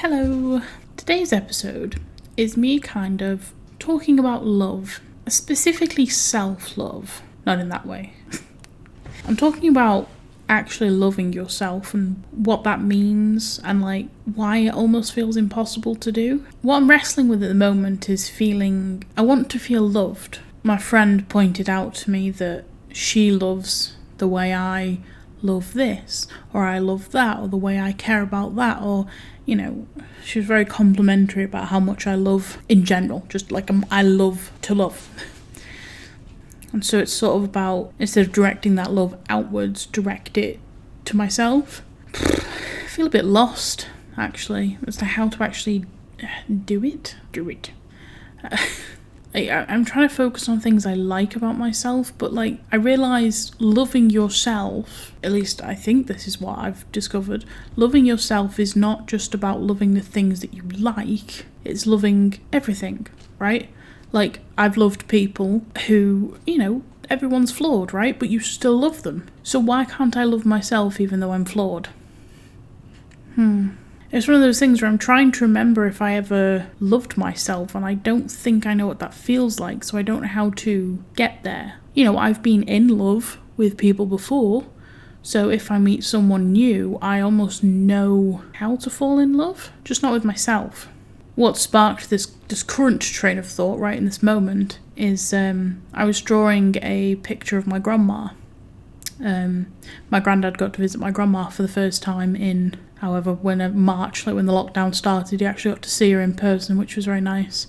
Hello! Today's episode is me kind of talking about love, specifically self-love. Not in that way. I'm talking about actually loving yourself and what that means and like why it almost feels impossible to do. What I'm wrestling with at the moment is I want to feel loved. My friend pointed out to me that she loves the way I love this, or I love that, or the way I care about that, or, you know, she was very complimentary about how much I love in general, just like I love to love. And so it's sort of about, instead of directing that love outwards, direct it to myself. I feel a bit lost, actually, as to how to actually do it. I'm trying to focus on things I like about myself, but like I realised loving yourself, at least I think this is what I've discovered, loving yourself is not just about loving the things that you like, it's loving everything, right? Like, I've loved people who, you know, everyone's flawed, right? But you still love them. So why can't I love myself even though I'm flawed? It's one of those things where I'm trying to remember if I ever loved myself, and I don't think I know what that feels like, so I don't know how to get there. You know, I've been in love with people before, so if I meet someone new, I almost know how to fall in love, just not with myself. What sparked this current train of thought right in this moment is I was drawing a picture of my grandma. My granddad got to visit my grandma for the first time in, however, when March, like when the lockdown started, he actually got to see her in person, which was very nice.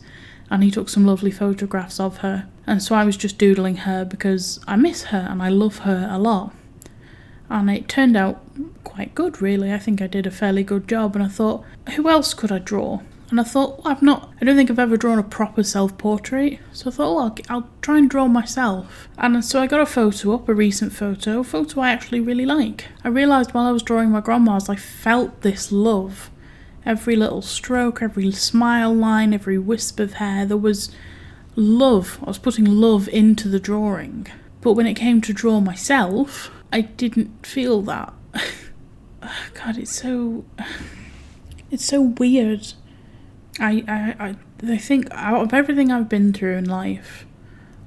And he took some lovely photographs of her. And so I was just doodling her because I miss her and I love her a lot. And it turned out quite good, really. I think I did a fairly good job. And I thought, who else could I draw? And I thought, I don't think I've ever drawn a proper self-portrait. So I thought, I'll try and draw myself. And so I got a photo up, a recent photo I actually really like. I realised while I was drawing my grandma's, I felt this love. Every little stroke, every smile line, every wisp of hair, there was love. I was putting love into the drawing. But when it came to draw myself, I didn't feel that. God, it's so weird. I think out of everything I've been through in life,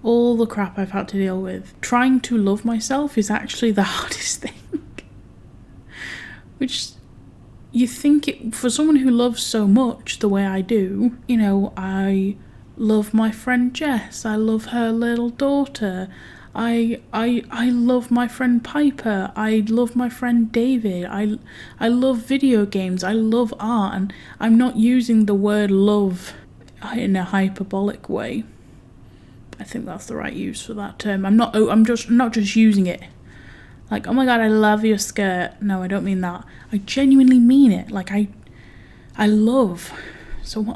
all the crap I've had to deal with, trying to love myself is actually the hardest thing. Which, you think for someone who loves so much the way I do, you know, I love my friend Jess, I love her little daughter, I love my friend Piper, I love my friend David, I love video games, I love art, and I'm not using the word love in a hyperbolic way. I think that's the right use for that term. I'm not just using it like, oh my god, I love your skirt. No, I don't mean that. I genuinely mean it. Like, I love. So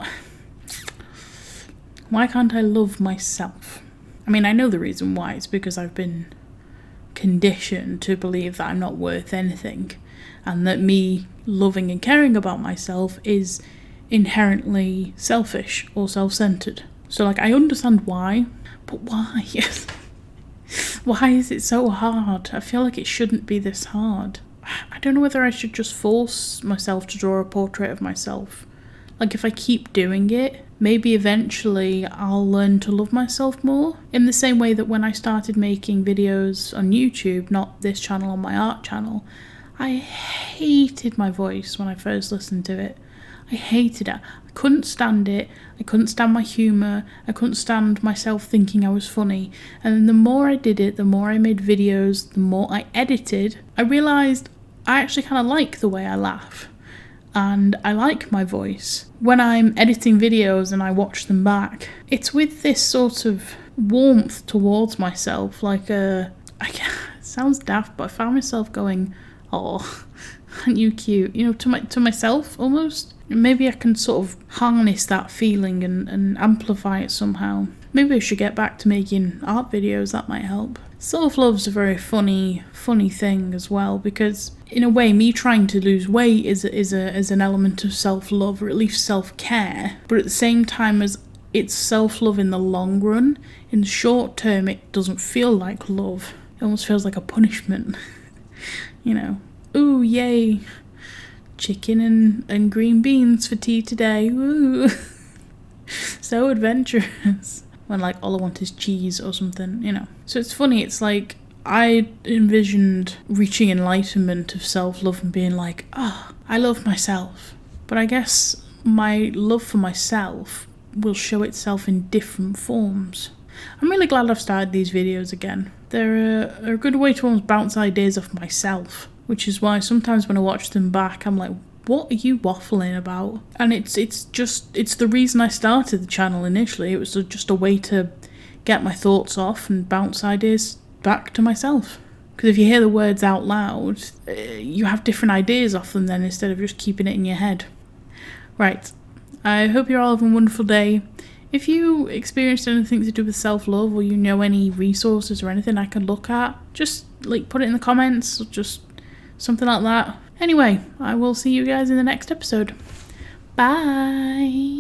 why can't I love myself? I mean, I know the reason why. It's because I've been conditioned to believe that I'm not worth anything, and that me loving and caring about myself is inherently selfish or self-centered. So, like, I understand why, but why? Why is it so hard? I feel like it shouldn't be this hard. I don't know whether I should just force myself to draw a portrait of myself. Like, if I keep doing it, maybe eventually I'll learn to love myself more. In the same way that when I started making videos on YouTube, not this channel, on my art channel, I hated my voice when I first listened to it. I hated it. I couldn't stand it. I couldn't stand my humour. I couldn't stand myself thinking I was funny. And then the more I did it, the more I made videos, the more I edited, I realised I actually kind of like the way I laugh. And I like my voice. When I'm editing videos and I watch them back, it's with this sort of warmth towards myself, like it sounds daft, but I found myself going, oh, aren't you cute? You know, to myself almost. Maybe I can sort of harness that feeling and amplify it somehow. Maybe I should get back to making art videos, that might help. Self-love's a very funny thing as well, because in a way, me trying to lose weight is an element of self-love, or at least self-care, but at the same time as it's self-love in the long run, in the short term it doesn't feel like love. It almost feels like a punishment. You know, ooh, yay, chicken and green beans for tea today. Woo! So adventurous. When like all I want is cheese or something, you know. So it's funny, it's like I envisioned reaching enlightenment of self-love and being like, I love myself. But I guess my love for myself will show itself in different forms. I'm really glad I've started these videos again. They're a good way to almost bounce ideas off myself, which is why sometimes when I watch them back, I'm like, what are you waffling about? And it's the reason I started the channel initially. It was just a way to get my thoughts off and bounce ideas back to myself. Because if you hear the words out loud, you have different ideas off them then instead of just keeping it in your head. Right. I hope you're all having a wonderful day. If you experienced anything to do with self-love or you know any resources or anything I could look at, just like put it in the comments or just something like that. Anyway, I will see you guys in the next episode. Bye!